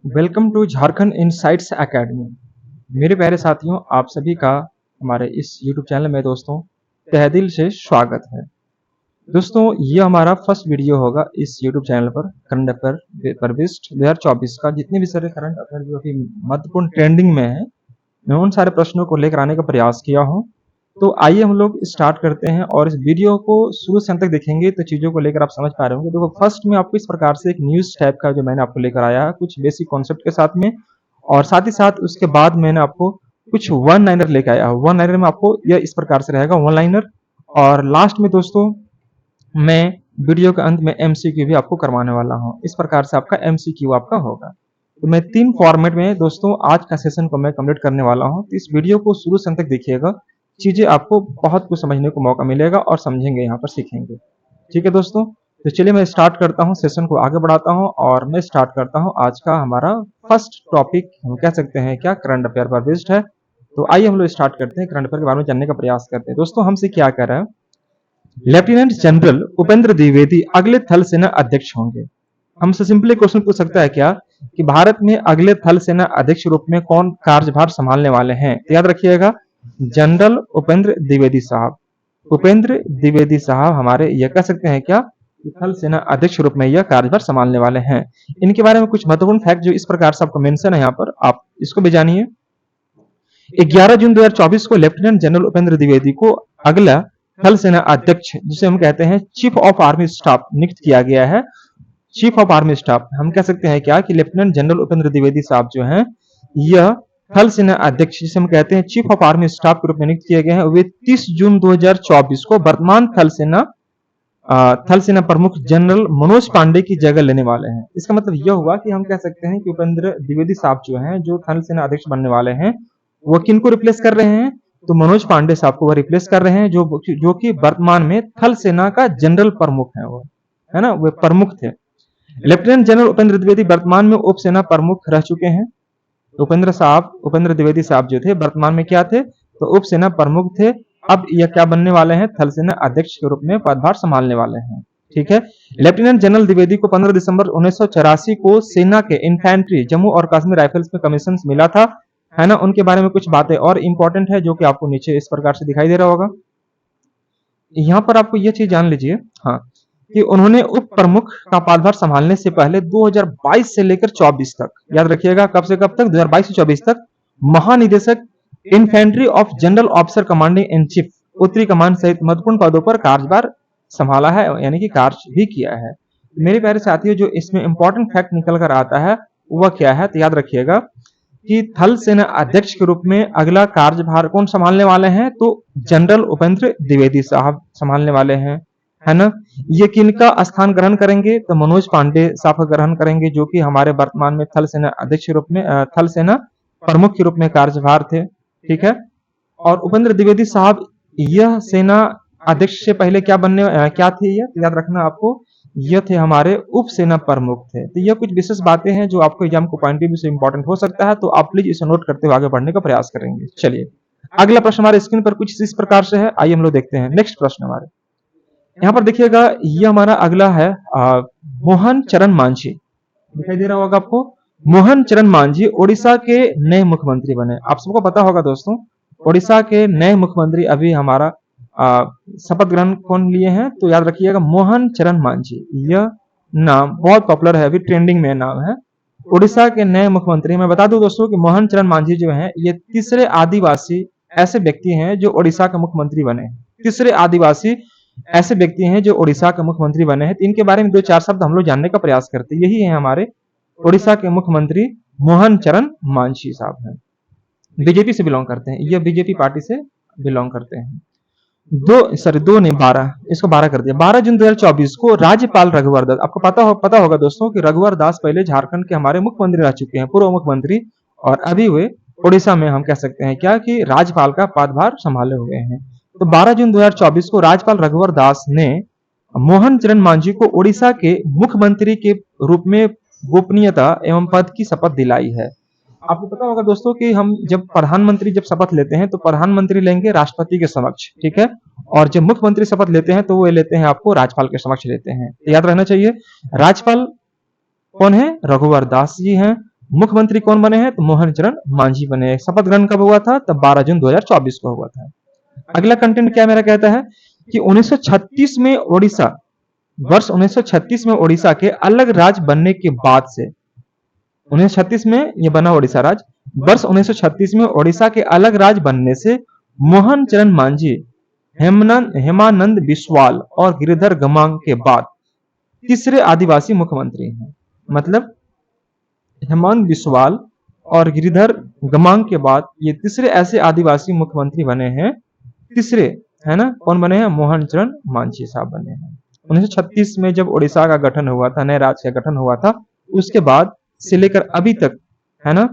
Welcome to Jharkhand insights academy. मेरे प्यारे साथियों, आप सभी का हमारे इस यूट्यूब चैनल में दोस्तों तहे दिल से स्वागत है। दोस्तों, ये हमारा फर्स्ट वीडियो होगा इस यूट्यूब चैनल पर करंट अफेयर पर बेस्ड 2024 का। जितने भी सारे करंट अफेयर जो कि महत्वपूर्ण ट्रेंडिंग में है, मैं उन सारे प्रश्नों को लेकर आने का प्रयास किया हूँ। तो आइए हम लोग स्टार्ट करते हैं और इस वीडियो को शुरू से अंत तक देखेंगे तो चीज़ों को लेकर आप समझ पा रहे होंगे। देखो, फर्स्ट में आपको इस प्रकार से एक न्यूज़ टाइप का जो मैंने आपको लेकर आया है कुछ बेसिक कॉन्सेप्ट के साथ में, और साथ ही साथ उसके बाद मैंने आपको कुछ वन लाइनर लेकर आया। वन लाइनर में आपको यह इस प्रकार से रहेगा, वन लाइनर, और लास्ट में दोस्तों मैं वीडियो के अंत में एमसीक्यू भी आपको करवाने वाला हूँ। इस प्रकार से आपका एमसीक्यू आपका होगा। तो मैं 3 फॉर्मेट में दोस्तों आज का सेशन को मैं कंप्लीट करने वाला हूँ। तो इस वीडियो को शुरू से अंत तक देखिएगा, चीजें आपको बहुत कुछ समझने को मौका मिलेगा और समझेंगे, यहाँ पर सीखेंगे। ठीक है दोस्तों, तो चलिए मैं स्टार्ट करता हूँ, सेशन को आगे बढ़ाता हूँ और मैं स्टार्ट करता हूँ आज का हमारा फर्स्ट टॉपिक। हम कह सकते हैं क्या, करंट अफेयर पर बेस्ड है। तो आइए हम लोग स्टार्ट करते हैं, करंट अफेयर के बारे में जानने का प्रयास करते हैं। दोस्तों, हमसे क्या कह रहा है, लेफ्टिनेंट जनरल उपेंद्र द्विवेदी अगले थल सेना अध्यक्ष होंगे। हमसे सिंपली क्वेश्चन पूछ सकता है क्या कि भारत में अगले थल सेना अध्यक्ष रूप में कौन कार्यभार संभालने वाले हैं। तो याद रखिएगा, जनरल उपेंद्र द्विवेदी साहब। उपेंद्र द्विवेदी साहब हमारे यह कह सकते हैं क्या कि थल सेना अध्यक्ष रूप में यह कार्यभार संभालने वाले हैं। इनके बारे में कुछ महत्वपूर्ण फैक्ट जो इस प्रकार से आपको मेंशन है यहाँ पर, आप इसको भी जानिए। 11 जून 2024 को लेफ्टिनेंट जनरल उपेंद्र द्विवेदी को अगला थल सेना अध्यक्ष, जिसे हम कहते हैं चीफ ऑफ आर्मी स्टाफ, नियुक्त किया गया है। चीफ ऑफ आर्मी स्टाफ हम कह सकते हैं क्या कि लेफ्टिनेंट जनरल उपेंद्र द्विवेदी साहब जो हैं, यह थल सेना अध्यक्ष, जिसे हम कहते हैं चीफ ऑफ आर्मी स्टाफ के रूप में नियुक्त किए गए हैं। वे 30 जून 2024 को वर्तमान थल सेना प्रमुख जनरल मनोज पांडे की जगह लेने वाले हैं। इसका मतलब यह हुआ कि हम कह सकते हैं कि उपेंद्र द्विवेदी साहब जो हैं, जो थल सेना अध्यक्ष बनने वाले हैं, वो किनको रिप्लेस कर रहे हैं, तो मनोज पांडे साहब को वह रिप्लेस कर रहे हैं, जो कि वर्तमान में थल सेना का जनरल प्रमुख है, वो है ना, वे प्रमुख थे। लेफ्टिनेंट जनरल उपेंद्र द्विवेदी वर्तमान में उप सेना प्रमुख रह चुके हैं। उपेंद्र द्विवेदी साहब जो थे वर्तमान में क्या थे, तो उप सेना प्रमुख थे। अब यह क्या बनने वाले हैं, थल सेना अध्यक्ष के रूप में पदभार संभालने वाले हैं। ठीक है। लेफ्टिनेंट जनरल द्विवेदी को 15 दिसंबर 1984 को सेना के इन्फेंट्री जम्मू और कश्मीर राइफल्स में कमीशन मिला था, है ना। उनके बारे में कुछ बातें और इंपॉर्टेंट है जो कि आपको नीचे इस प्रकार से दिखाई दे रहा होगा। यहाँ पर आपको यह चीज जान लीजिए, हाँ, कि उन्होंने उप प्रमुख का पदभार संभालने से पहले 2022 से लेकर 24 तक, याद रखिएगा कब से कब तक, 2022 से 24 तक महानिदेशक infantry of general officer commanding in chief उत्तरी कमान सहित महत्वपूर्ण पदों पर कार्यभार संभाला है, यानी कि कार्य भी किया है। मेरे प्यारे साथियों, जो इसमें इंपॉर्टेंट फैक्ट निकल कर आता है वह क्या है, तो याद रखिएगा कि थल सेना अध्यक्ष के रूप में अगला कार्यभार कौन संभालने वाले हैं, तो जनरल उपेंद्र द्विवेदी साहब संभालने वाले हैं, है ना। ये किनका स्थान ग्रहण करेंगे, तो मनोज पांडे साहब का ग्रहण करेंगे, जो कि हमारे वर्तमान में थल सेना अध्यक्ष के रूप में, थल सेना प्रमुख के रूप में कार्यभार थे। ठीक है। और उपेंद्र द्विवेदी साहब यह सेना अध्यक्ष से पहले क्या थे, ये याद रखना आपको, ये थे हमारे उप सेना प्रमुख थे। तो ये कुछ विशेष बातें हैं जो आपको एग्जाम को पॉइंट ऑफ व्यू से इंपॉर्टेंट हो सकता है, तो आप प्लीज इसे नोट करते हुए आगे बढ़ने का प्रयास करेंगे। चलिए, अगला प्रश्न हमारे स्क्रीन पर कुछ इस प्रकार से है, आइए हम लोग देखते हैं नेक्स्ट प्रश्न हमारे। यहाँ पर देखिएगा, ये हमारा अगला है मोहन चरण मांझी, दिखाई दे रहा होगा आपको। मोहन चरण मांझी ओडिशा के नए मुख्यमंत्री बने। आप सबको पता होगा दोस्तों, ओडिशा के नए मुख्यमंत्री अभी हमारा शपथ ग्रहण कौन लिए हैं, तो याद रखिएगा मोहन चरण मांझी। यह नाम बहुत पॉपुलर है, अभी ट्रेंडिंग में नाम है, ओडिशा के नए मुख्यमंत्री। मैं बता दूं दोस्तों कि मोहन चरण मांझी जो हैं, ये तीसरे आदिवासी ऐसे व्यक्ति हैं जो ओडिशा के मुख्यमंत्री बने हैं। तीसरे आदिवासी ऐसे व्यक्ति हैं जो ओडिशा के मुख्यमंत्री बने हैं। तो इनके बारे में 2-4 शब्द हम लोग जानने का प्रयास करते हैं। यही है हमारे ओडिशा के मुख्यमंत्री मोहन चरण मांझी साहब हैं। बीजेपी से बिलोंग करते हैं, यह बीजेपी पार्टी से बिलोंग करते हैं। 12, इसको 12 कर दिया। 12 जून 2024 को राज्यपाल रघुवर दास, आपको पता होगा दोस्तों कि रघुवर दास पहले झारखंड के हमारे मुख्यमंत्री रह चुके हैं, पूर्व मुख्यमंत्री, और अभी वे ओडिशा में हम कह सकते हैं क्या कि राज्यपाल का पदभार संभाले हुए हैं। तो 12 जून 2024 को राज्यपाल रघुवर दास ने मोहन चरण मांझी को ओडिशा के मुख्यमंत्री के रूप में गोपनीयता एवं पद की शपथ दिलाई है। आपको पता होगा दोस्तों कि हम जब प्रधानमंत्री जब शपथ लेते हैं तो प्रधानमंत्री लेंगे राष्ट्रपति के समक्ष, ठीक है, और जब मुख्यमंत्री शपथ लेते हैं तो वो लेते हैं आपको राज्यपाल के समक्ष लेते हैं। याद रहना चाहिए, राज्यपाल कौन है, रघुवर दास जी हैं, मुख्यमंत्री कौन बने हैं? तो मोहन चरण मांझी बने हैं। शपथ ग्रहण कब हुआ था? तब 12 जून 2024 को हुआ था। अगला कंटेंट क्या मेरा कहता है कि 1936 में ओडिशा, वर्ष 1936 में ओडिशा के अलग राज्य बनने के बाद से, 1936 में यह बना ओडिशा राज्य, वर्ष 1936 में ओडिशा के अलग राज्य बनने से मोहन चरण मांझी हेमानंद बिस्वाल और गिरिधर गमांग के बाद तीसरे आदिवासी मुख्यमंत्री हैं। मतलब हेमंत बिस्वाल और गिरिधर गमांग के बाद ये तीसरे ऐसे आदिवासी मुख्यमंत्री बने हैं। तीसरे है ना, कौन बने हैं? मोहन चरण मांझी साहब बने हैं। 1936 में जब ओडिशा का गठन हुआ था, नए राज्य का गठन हुआ था, उसके बाद से लेकर अभी तक है ना,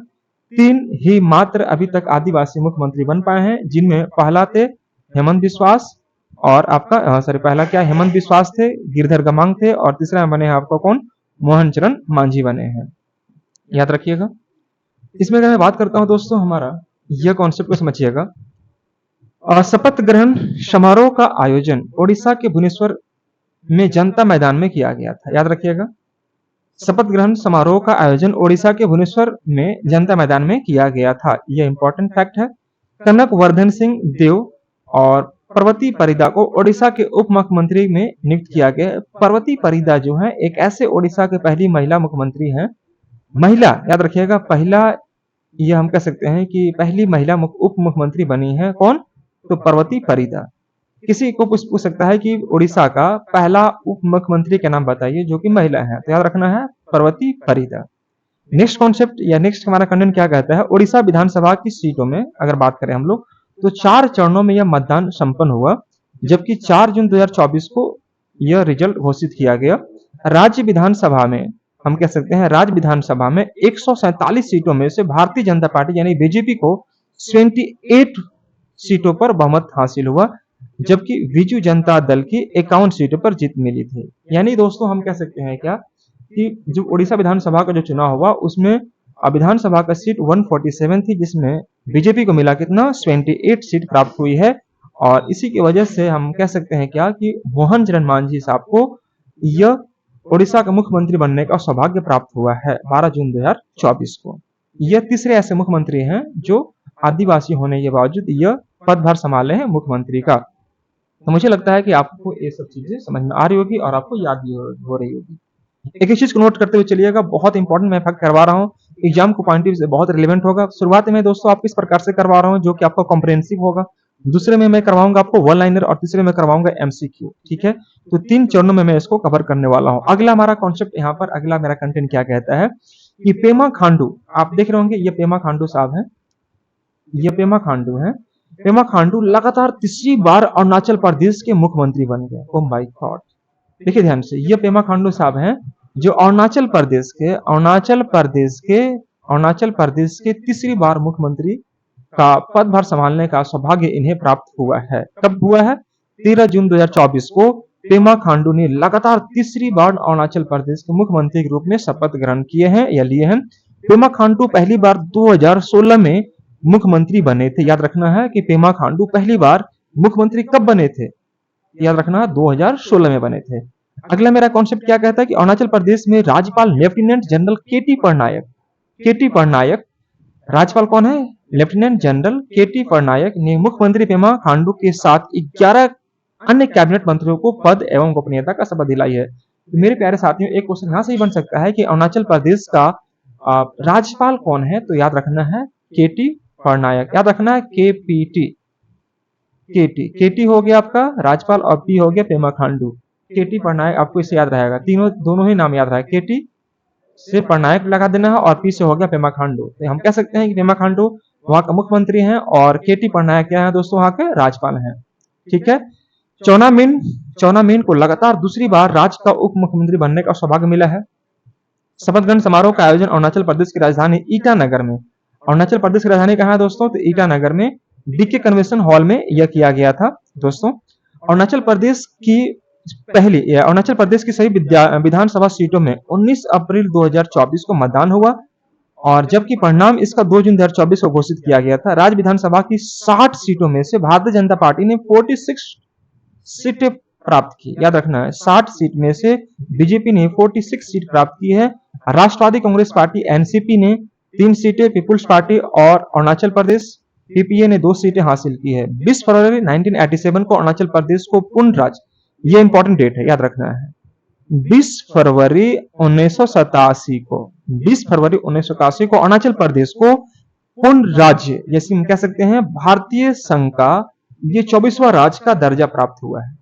3 ही मात्र अभी तक आदिवासी मुख्यमंत्री बन पाए हैं, जिनमें पहला थे हेमंत बिस्वास और आपका सॉरी पहला क्या हेमंत बिस्वास थे, गिरधर गमांग थे और तीसरा बने हैं आपको कौन? मोहन चरण मांझी बने हैं। याद रखिएगा। इसमें अगर मैं बात करता हूं दोस्तों, हमारा यह कॉन्सेप्ट को समझिएगा। शपथ ग्रहण समारोह का आयोजन ओडिशा के भुवनेश्वर में जनता मैदान में किया गया था। याद रखिएगा, शपथ ग्रहण समारोह का आयोजन ओडिशा के भुवनेश्वर में जनता मैदान में किया गया था। यह इंपॉर्टेंट फैक्ट है। कनक वर्धन सिंह देव और पार्वती परिदा को ओडिशा के उप मुख्यमंत्री में नियुक्त किया गया। पार्वती परिदा जो है एक ऐसे ओडिशा के पहली महिला मुख्यमंत्री हैं। महिला, याद रखिएगा, पहला यह हम कह सकते हैं कि पहली महिला उप मुख्यमंत्री बनी है। कौन? तो पार्वती परिदा। किसी को पूछ सकता है कि ओडिशा का पहला उप मुख्यमंत्री का नाम बताइए जो कि महिला है, तो याद रखना है पार्वती परिदा। नेक्स्ट कॉन्सेप्ट या नेक्स्ट हमारा कंटेंट क्या कहता है? ओडिशा विधानसभा की सीटों में अगर बात करें हम लोग, तो 4 चरणों में यह मतदान संपन्न हुआ, जबकि 4 जून 2024 को यह रिजल्ट घोषित किया गया। राज्य विधानसभा में हम कह सकते हैं, राज्य विधानसभा में 147 सीटों में से भारतीय जनता पार्टी यानी बीजेपी को 28 सीटों पर बहुमत हासिल हुआ, जबकि बीजू जनता दल की 51 सीटों पर जीत मिली थी। यानी दोस्तों हम कह सकते हैं क्या कि जो उड़ीसा विधानसभा का जो चुनाव हुआ उसमें विधानसभा का सीट 147 थी, जिसमें बीजेपी को मिला कितना? 28 सीट प्राप्त हुई है। और इसी की वजह से हम कह सकते हैं क्या कि मोहन चरण मांझी साहब को यह ओडिशा का मुख्यमंत्री बनने का सौभाग्य प्राप्त हुआ है 12 जून 2024 को। यह तीसरे ऐसे मुख्यमंत्री हैं जो आदिवासी होने के बावजूद यह पदभार संभाले हैं मुख्यमंत्री का। तो मुझे लगता है कि आपको ये सब चीजें समझ में आ रही होगी और आपको याद भी हो रही होगी। एक चीज को नोट करते हुए चलिएगा, बहुत इंपॉर्टेंट मैं फैक्ट करवा रहा हूँ, एग्जाम को पॉइंट से बहुत रिलेवेंट होगा। शुरुआत में दोस्तों आप किस प्रकार से करवा रहा हूँ जो कि आपका कॉम्प्रिहेंसिव होगा, दूसरे में मैं करवाऊंगा आपको वन लाइनर और तीसरे में करवाऊंगा एमसीक्यू। ठीक है, तो 3 चरणों में मैं इसको कवर करने वाला हूँ। अगला हमारा कॉन्सेप्ट यहाँ पर, अगला मेरा कंटेंट क्या कहता है कि पेमा खांडू, आप देख रहे होंगे ये पेमा खांडू साहब हैं, ये पेमा खांडू हैं। पेमा खांडू लगातार तीसरी बार अरुणाचल प्रदेश के मुख्यमंत्री बन गए। ओह माय गॉड, देखिए ध्यान से, ये पेमा खांडू साहब हैं जो अरुणाचल प्रदेश के तीसरी बार मुख्यमंत्री का पदभार संभालने का सौभाग्य इन्हें प्राप्त हुआ है। कब हुआ है? 13 जून 2024 को पेमा खांडू ने लगातार तीसरी बार अरुणाचल प्रदेश के मुख्यमंत्री के रूप में शपथ ग्रहण किए हैं या लिए हैं। पेमा खांडू पहली बार 2016 में मुख्यमंत्री बने थे। याद रखना है कि पेमा खांडू पहली बार मुख्यमंत्री कब बने थे? याद रखना 2016 में बने थे। अगला मेरा कॉन्सेप्ट क्या कहता है कि अरुणाचल प्रदेश में राज्यपाल लेफ्टिनेंट जनरल केटी पटनायक, राज्यपाल कौन है? लेफ्टिनेंट जनरल केटी पटनायक ने मुख्यमंत्री पेमा खांडू के साथ 11 अन्य कैबिनेट मंत्रियों को पद एवं गोपनीयता का शपथ दिलाई है। तो मेरे प्यारे साथियों, एक क्वेश्चन यहां से ही बन सकता है कि अरुणाचल प्रदेश का राज्यपाल कौन है? तो याद रखना है केटी पटनायक, याद रखना है केपीटी, केटी हो गया आपका राज्यपाल और पी हो गया पेमा खांडू। केटी पटनायक आपको इसे याद रहेगा, दोनों ही नाम याद रहेगा, केटी से पटनायक लगा देना है और पी से हो गया पेमा खांडू। तो हम कह सकते हैं कि पेमा खांडू वहां का मुख्यमंत्री हैं और केटी पटनायक क्या है दोस्तों? वहां के राज्यपाल हैं। ठीक है, चौना मेन को लगातार दूसरी बार राज्य का उप मुख्यमंत्री बनने का सौभाग्य मिला है। शपथ ग्रहण समारोह का आयोजन अरुणाचल प्रदेश की राजधानी ईटानगर में, अरुणाचल प्रदेश की राजधानी कहां है दोस्तों? तो ईटानगर में डीके कन्वेंशन हॉल में यह किया गया था। दोस्तों अरुणाचल प्रदेश की सभी विधानसभा सीटों में 19 अप्रैल 2024 को मतदान हुआ और जबकि परिणाम इसका 2 जून 2024 को घोषित किया गया था। राज्य विधानसभा की 60 सीटों में से भारतीय जनता पार्टी ने 46 सीटें प्राप्त की। याद रखना है 60 सीट में से बीजेपी ने 46 सीट प्राप्त की है। राष्ट्रवादी कांग्रेस पार्टी एनसीपी ने 3 सीटें, पीपुल्स पार्टी और अरुणाचल प्रदेश पीपीए ने 2 सीटें हासिल की है। 20 फरवरी 1987 को अरुणाचल प्रदेश को पूर्ण राज्य, ये इंपॉर्टेंट डेट है, याद रखना है। 20 फरवरी 1987 को 20 फरवरी 1987 को अरुणाचल प्रदेश को पूर्ण राज्य, जैसे हम कह सकते हैं भारतीय संघ का ये 24वां राज्य का दर्जा प्राप्त हुआ है।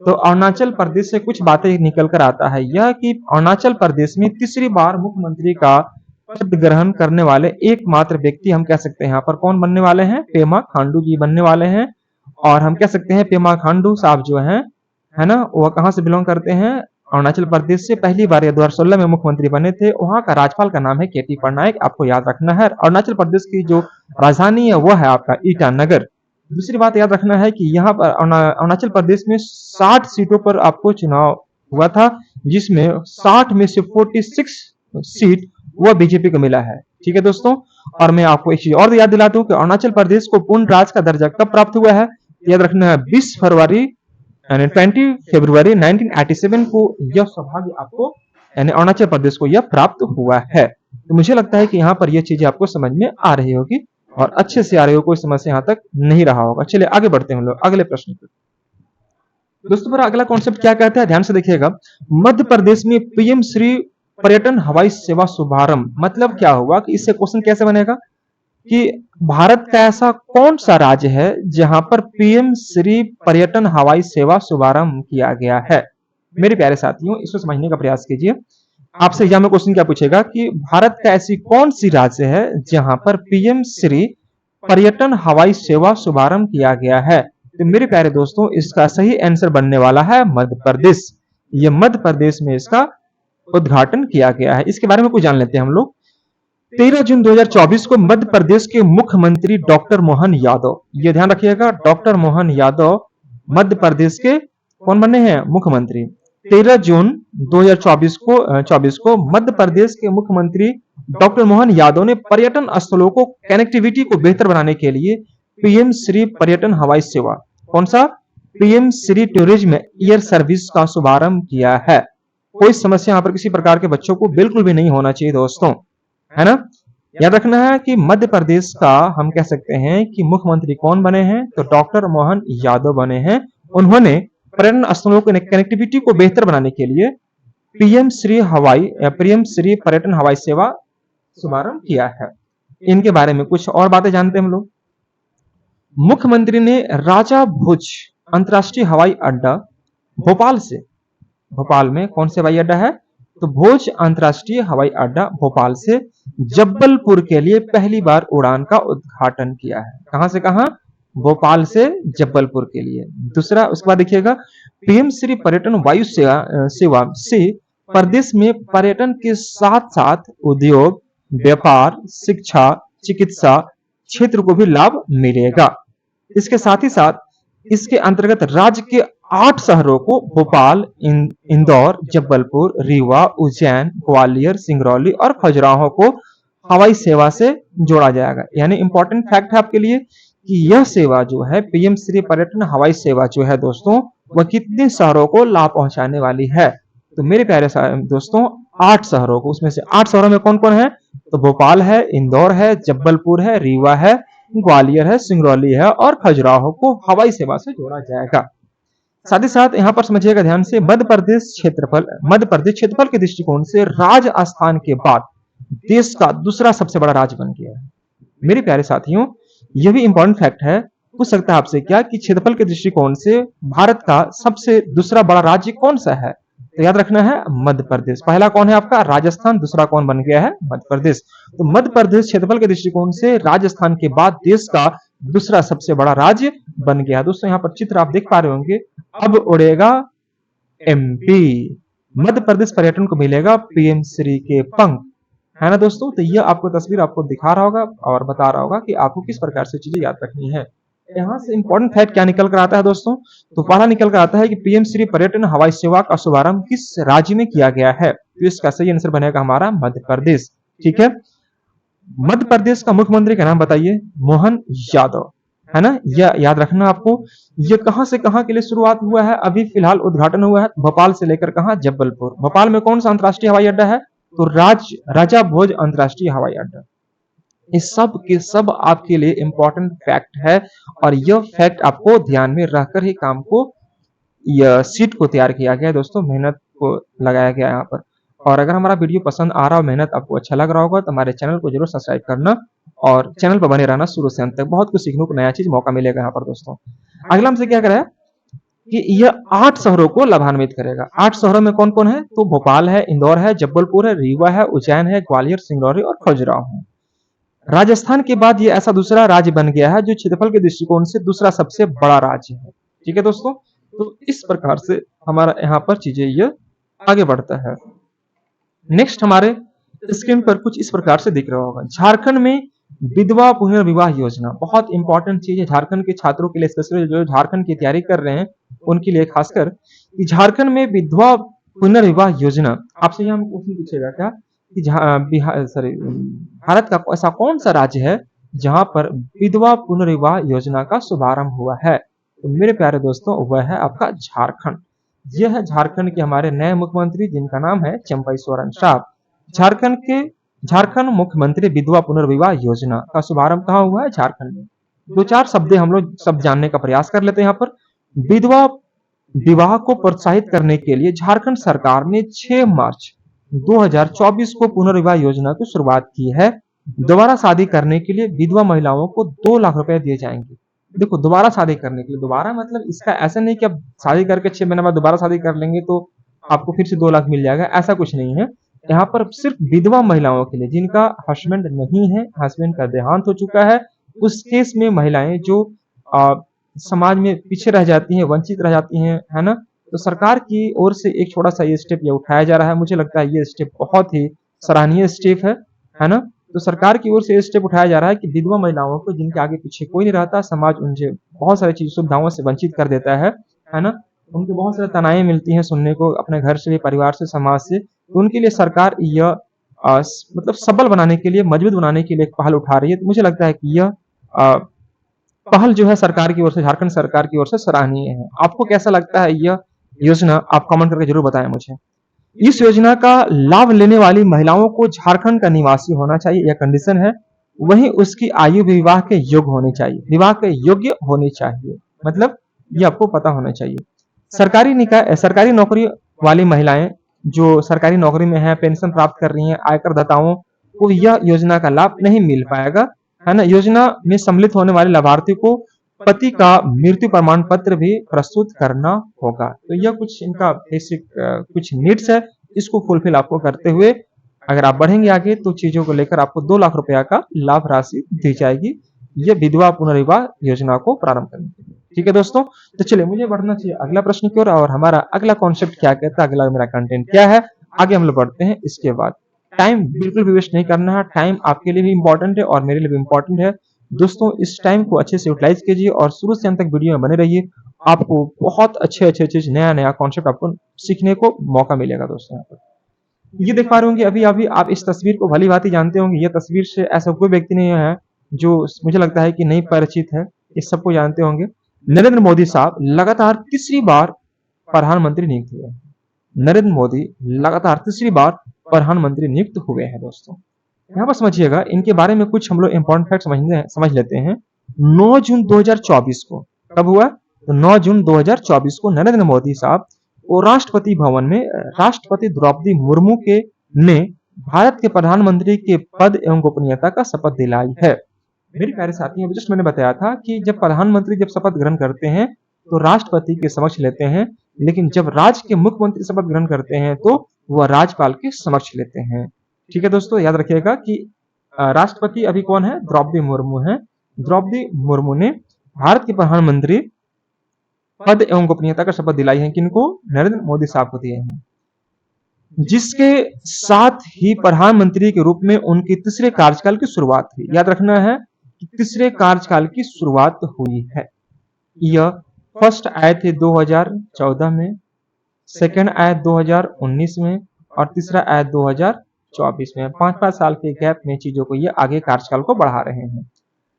तो अरुणाचल प्रदेश से कुछ बातें निकल कर आता है यह कि अरुणाचल प्रदेश में तीसरी बार मुख्यमंत्री का पद ग्रहण करने वाले एकमात्र व्यक्ति हम कह सकते हैं यहाँ पर कौन बनने वाले हैं, पेमा खांडू जी बनने वाले हैं। और हम कह सकते हैं पेमा खांडू साहब जो हैं, है ना, वह कहां से बिलोंग करते हैं, अरुणाचल प्रदेश से। पहली बार 2016 में मुख्यमंत्री बने थे। वहां का राज्यपाल का नाम है केटी पटनायक, आपको याद रखना है। अरुणाचल प्रदेश की जो राजधानी है वह है आपका ईटानगर। दूसरी बात याद रखना है कि यहाँ पर अरुणाचल प्रदेश में 60 सीटों पर आपको चुनाव हुआ था, जिसमें 60 में से 46 सीट वह बीजेपी को मिला है। ठीक है दोस्तों, और मैं आपको एक चीज और याद दिलाता हूं कि अरुणाचल प्रदेश को पूर्ण राज्य का दर्जा कब प्राप्त हुआ है, याद रखना है 20 फरवरी यानी 20 फरवरी 1987 को यह सौभाग्य आपको यानी अरुणाचल प्रदेश को यह प्राप्त हुआ है। तो मुझे लगता है कि यहाँ पर यह चीजें आपको समझ में आ रही होगी और अच्छे से आ रही हो, कोई समस्या यहाँ तक नहीं रहा होगा। चलिए आगे बढ़ते हैं हम लोग अगले प्रश्न पर। दोस्तों मेरा अगला कॉन्सेप्ट क्या कहता है, ध्यान से देखिएगा। मध्य प्रदेश में पीएम श्री पर्यटन हवाई सेवा शुभारंभ, मतलब क्या हुआ कि इससे क्वेश्चन कैसे बनेगा कि भारत का ऐसा कौन सा राज्य है जहां पर पीएम श्री पर्यटन हवाई सेवा शुभारंभ किया गया है। मेरे प्यारे साथियों इसको समझने का प्रयास कीजिए। आपसे एग्जाम में क्वेश्चन क्या पूछेगा कि भारत का ऐसी कौन सी राज्य है जहां पर पीएम श्री पर्यटन हवाई सेवा शुभारंभ किया गया है। तो मेरे प्यारे दोस्तों इसका सही आंसर बनने वाला है मध्य प्रदेश। ये मध्य प्रदेश में इसका उद्घाटन किया गया है। इसके बारे में कुछ जान लेते हैं हम लोग। 13 जून 2024 को मध्य प्रदेश के मुख्यमंत्री डॉक्टर मोहन यादव, ये ध्यान रखिएगा, डॉक्टर मोहन यादव मध्य प्रदेश के कौन बने हैं, मुख्यमंत्री। 13 जून 2024 को मध्य प्रदेश के मुख्यमंत्री डॉक्टर मोहन यादव ने पर्यटन स्थलों को कनेक्टिविटी को बेहतर बनाने के लिए पीएम श्री पर्यटन हवाई सेवा, कौन सा, PM Shri tourism air service का शुभारंभ किया है। कोई समस्या यहाँ पर किसी प्रकार के बच्चों को बिल्कुल भी नहीं होना चाहिए दोस्तों, है ना। याद रखना है कि मध्य प्रदेश का हम कह सकते हैं कि मुख्यमंत्री कौन बने हैं, तो डॉक्टर मोहन यादव बने हैं। उन्होंने पर्यटन स्थलों की कनेक्टिविटी को बेहतर बनाने के लिए पीएम श्री पर्यटन हवाई सेवा शुभारंभ किया है। इनके बारे में कुछ और बातें जानते हैं हम लोग। मुख्यमंत्री ने राजा भोज अंतरराष्ट्रीय हवाई अड्डा भोपाल से, भोपाल में कौन से हवाई अड्डा है, तो भोज अंतरराष्ट्रीय हवाई अड्डा भोपाल से जबलपुर के लिए पहली बार उड़ान का उद्घाटन किया है। कहां से कहां, भोपाल से जबलपुर के लिए। दूसरा उसके बाद देखिएगा, पीएम श्री पर्यटन वायु सेवा से प्रदेश में पर्यटन के साथ साथ उद्योग, व्यापार, शिक्षा, चिकित्सा क्षेत्र को भी लाभ मिलेगा। इसके साथ ही साथ इसके अंतर्गत राज्य के 8 शहरों को भोपाल, इंदौर, जबलपुर, रीवा, उज्जैन, ग्वालियर, सिंगरौली और खजुराहो को हवाई सेवा से जोड़ा जाएगा। यानी इंपॉर्टेंट फैक्ट है आपके लिए कि यह सेवा जो है पीएम श्री पर्यटन हवाई सेवा जो है दोस्तों, वह कितने शहरों को लाभ पहुंचाने वाली है। तो मेरे प्यारे दोस्तों 8 शहरों को, उसमें से 8 शहरों में कौन कौन है, तो भोपाल है, इंदौर है, जबलपुर है, रीवा है, ग्वालियर है, सिंगरौली है और खजुराहो को हवाई सेवा से जोड़ा जाएगा। साथ ही साथ यहाँ पर समझिएगा ध्यान से, मध्य प्रदेश क्षेत्रफल के दृष्टिकोण से राजस्थान के बाद देश का दूसरा सबसे बड़ा राज्य बन गया है। मेरे प्यारे साथियों यह भी इंपॉर्टेंट फैक्ट है, पूछ सकता है आपसे क्या कि क्षेत्रफल के दृष्टिकोण से भारत का सबसे दूसरा बड़ा राज्य कौन सा है, तो याद रखना है मध्य प्रदेश। पहला कौन है आपका, राजस्थान, दूसरा कौन बन गया है, मध्य प्रदेश। तो मध्य प्रदेश क्षेत्रफल के दृष्टिकोण से राजस्थान के बाद देश का दूसरा सबसे बड़ा राज्य बन गया। दोस्तों यहाँ पर चित्र आप देख पा रहे होंगे, अब उड़ेगा एमपी, मध्य प्रदेश पर्यटन को मिलेगा पीएम श्री के पंख, है ना दोस्तों। तो यह आपको तस्वीर आपको दिखा रहा होगा और बता रहा होगा कि आपको किस प्रकार से चीजें याद रखनी है। यहाँ से इंपॉर्टेंट फैक्ट क्या निकल कर आता है दोस्तों, तो पहला निकल कर आता है कि पीएम श्री पर्यटन हवाई सेवा का शुभारंभ किस राज्य में किया गया है, तो इसका सही आंसर बनेगा हमारा मध्य प्रदेश। ठीक है, मध्य प्रदेश का मुख्यमंत्री का नाम बताइए, मोहन यादव, है ना। यह याद रखना आपको। ये कहां से कहां के लिए शुरुआत हुआ है, अभी फिलहाल उद्घाटन हुआ है भोपाल से लेकर कहां, जबलपुर। भोपाल में कौन सा अंतरराष्ट्रीय हवाई अड्डा है, तो राजा भोज अंतर्राष्ट्रीय हवाई अड्डा। इस सब के सब आपके लिए इंपॉर्टेंट फैक्ट है और यह फैक्ट आपको ध्यान में रखकर ही काम को यह सीट को तैयार किया गया है दोस्तों, मेहनत को लगाया गया यहाँ पर। और अगर हमारा वीडियो पसंद आ रहा हो, मेहनत आपको अच्छा लग रहा होगा तो हमारे चैनल को जरूर सब्सक्राइब करना और चैनल पर बने रहना शुरू से अंत तक। बहुत कुछ सीखने को नया चीज मौका मिलेगा यहाँ पर दोस्तों। अगला हमसे क्या करें कि यह 8 शहरों को लाभान्वित करेगा। 8 शहरों में कौन कौन है? तो भोपाल है, इंदौर है, जबलपुर है, रीवा है, उज्जैन है, ग्वालियर, सिंगरौली और खजुराहो है। राजस्थान के बाद ये ऐसा दूसरा राज्य बन गया है जो क्षेत्रफल के दृष्टिकोण से दूसरा सबसे बड़ा राज्य है। ठीक है दोस्तों, तो इस प्रकार से हमारा यहाँ पर चीजें ये आगे बढ़ता है। नेक्स्ट हमारे स्क्रीन पर कुछ इस प्रकार से दिख रहा होगा। झारखंड में विधवा पुनर्विवाह योजना बहुत इंपॉर्टेंट चीज है झारखंड के छात्रों के लिए, स्पेशली जो झारखंड की तैयारी कर रहे हैं उनके लिए खासकर। झारखंड में विधवा पुनर्विवाह योजना, आपसे यहाँ क्वेश्चन पूछेगा क्या कि भारत का ऐसा कौन सा राज्य है जहां पर विधवा पुनर्विवाह योजना का शुभारंभ हुआ है? तो मेरे प्यारे दोस्तों वह है आपका झारखंड। यह है झारखंड के हमारे नए मुख्यमंत्री जिनका नाम है चंपई सोरेन साहब। झारखंड मुख्यमंत्री विधवा पुनर्विवाह योजना का शुभारंभ कहाँ हुआ है? झारखंड में। दो चार शब्द हम लोग सब जानने का प्रयास कर लेते हैं यहाँ पर। विधवा विवाह को प्रोत्साहित करने के लिए झारखंड सरकार ने 6 मार्च 2024 को पुनर्विवाह योजना की शुरुआत की है। दोबारा शादी करने के लिए विधवा महिलाओं को 2 लाख रुपए दिए जाएंगे। देखो, दोबारा शादी करने के लिए, दोबारा मतलब इसका ऐसा नहीं कि अब शादी करके 6 महीने बाद दोबारा शादी कर लेंगे तो आपको फिर से 2 लाख मिल जाएगा, ऐसा कुछ नहीं है। यहाँ पर सिर्फ विधवा महिलाओं के लिए जिनका हस्बैंड नहीं है, हस्बैंड का देहांत हो चुका है, उस केस में महिलाएं जो समाज में पीछे रह जाती हैं, वंचित रह जाती हैं, है ना, तो सरकार की ओर से एक छोटा सा ये स्टेप ये उठाया जा रहा है। मुझे लगता है ये स्टेप बहुत ही सराहनीय स्टेप है ना। तो सरकार की ओर से ये स्टेप उठाया जा रहा है कि विधवा महिलाओं को जिनके आगे पीछे कोई नहीं रहता, समाज उनसे बहुत सारी चीज सुविधाओं से वंचित कर देता है ना, उनको बहुत सारे तनाएं मिलती हैं सुनने को, अपने घर से भी, परिवार से, समाज से। तो उनके लिए सरकार यह मतलब सबल बनाने के लिए, मजबूत बनाने के लिए एक पहल उठा रही है। तो मुझे लगता है कि यह पहल जो है सरकार की ओर से, झारखंड सरकार की ओर से सराहनीय है। आपको कैसा लगता है यह योजना? आप कमेंट करके जरूर बताएं मुझे। इस योजना का लाभ लेने वाली महिलाओं को झारखंड का निवासी होना चाहिए, यह कंडीशन है। वहीं उसकी आयु विवाह के योग्य होनी चाहिए, विवाह के योग्य होनी चाहिए, मतलब ये आपको पता होना चाहिए। सरकारी नौकरी वाली महिलाएं जो सरकारी नौकरी में है, पेंशन प्राप्त कर रही हैं, आयकर दाताओं को यह योजना का लाभ नहीं मिल पाएगा, है ना। योजना में सम्मिलित होने वाले लाभार्थी को पति का मृत्यु प्रमाण पत्र भी प्रस्तुत करना होगा। तो यह कुछ इनका बेसिक कुछ नीड्स है, इसको फुलफिल आपको करते हुए अगर आप बढ़ेंगे आगे तो चीजों को लेकर आपको 2 लाख रुपया का लाभ राशि दी जाएगी, यह विधवा पुनर्विवाह योजना को प्रारंभ करने के लिए। ठीक है दोस्तों, तो चलिए मुझे बढ़ना चाहिए अगला प्रश्न की ओर, और हमारा अगला कॉन्सेप्ट क्या कहता है, अगला मेरा कंटेंट क्या है, आगे हम लोग बढ़ते हैं। इसके बाद टाइम बिल्कुल भी वेस्ट नहीं करना है, टाइम आपके लिए भी इंपॉर्टेंट है और मेरे लिए भी इंपॉर्टेंट है दोस्तों। इस टाइम को अच्छे से यूटिलाइज कीजिए और शुरू से अंत तक वीडियो में बने रहिए, आपको बहुत अच्छे चीज, नया कॉन्सेप्ट आपको सीखने को मौका मिलेगा दोस्तों। यहाँ पर ये देख पा रहे होंगे अभी अभी आप इस तस्वीर को भली भांति जानते होंगे। ये तस्वीर से ऐसा कोई व्यक्ति नहीं है जो मुझे लगता है कि नहीं परिचित है, इस सबको जानते होंगे। नरेंद्र मोदी साहब लगातार तीसरी बार प्रधानमंत्री नियुक्त हुए। नरेंद्र मोदी लगातार तीसरी बार प्रधानमंत्री नियुक्त हुए हैं दोस्तों। यहाँ पर समझिएगा, इनके बारे में कुछ हम लोग इंपॉर्टेंट फैक्ट समझ लेते हैं। 9 जून 2024 को कब हुआ? तो 9 जून 2024 को नरेंद्र मोदी साहब को राष्ट्रपति भवन में राष्ट्रपति द्रौपदी मुर्मू ने भारत के प्रधानमंत्री के पद एवं गोपनीयता का शपथ दिलाई है। मेरे प्यारे साथियों, जस्ट मैंने बताया था कि जब प्रधानमंत्री जब शपथ ग्रहण करते हैं तो राष्ट्रपति के समक्ष लेते हैं, लेकिन जब राज्य के मुख्यमंत्री शपथ ग्रहण करते हैं तो वह राज्यपाल के समक्ष लेते हैं। ठीक है दोस्तों, याद रखिएगा कि राष्ट्रपति अभी कौन है? द्रौपदी मुर्मू है। द्रौपदी मुर्मू ने भारत के प्रधानमंत्री पद एवं गोपनीयता का शपथ दिलाई है। किनको? नरेंद्र मोदी साहब को दिए हैं, जिसके साथ ही प्रधानमंत्री के रूप में उनकी तीसरे कार्यकाल की शुरुआत हुई। याद रखना है कि तीसरे कार्यकाल की शुरुआत हुई है। यह फर्स्ट आए थे 2014 में, सेकंड आए 2019 में और तीसरा आया 2024 में। 5-5 साल के गैप में चीजों को ये आगे कार्यकाल को बढ़ा रहे हैं।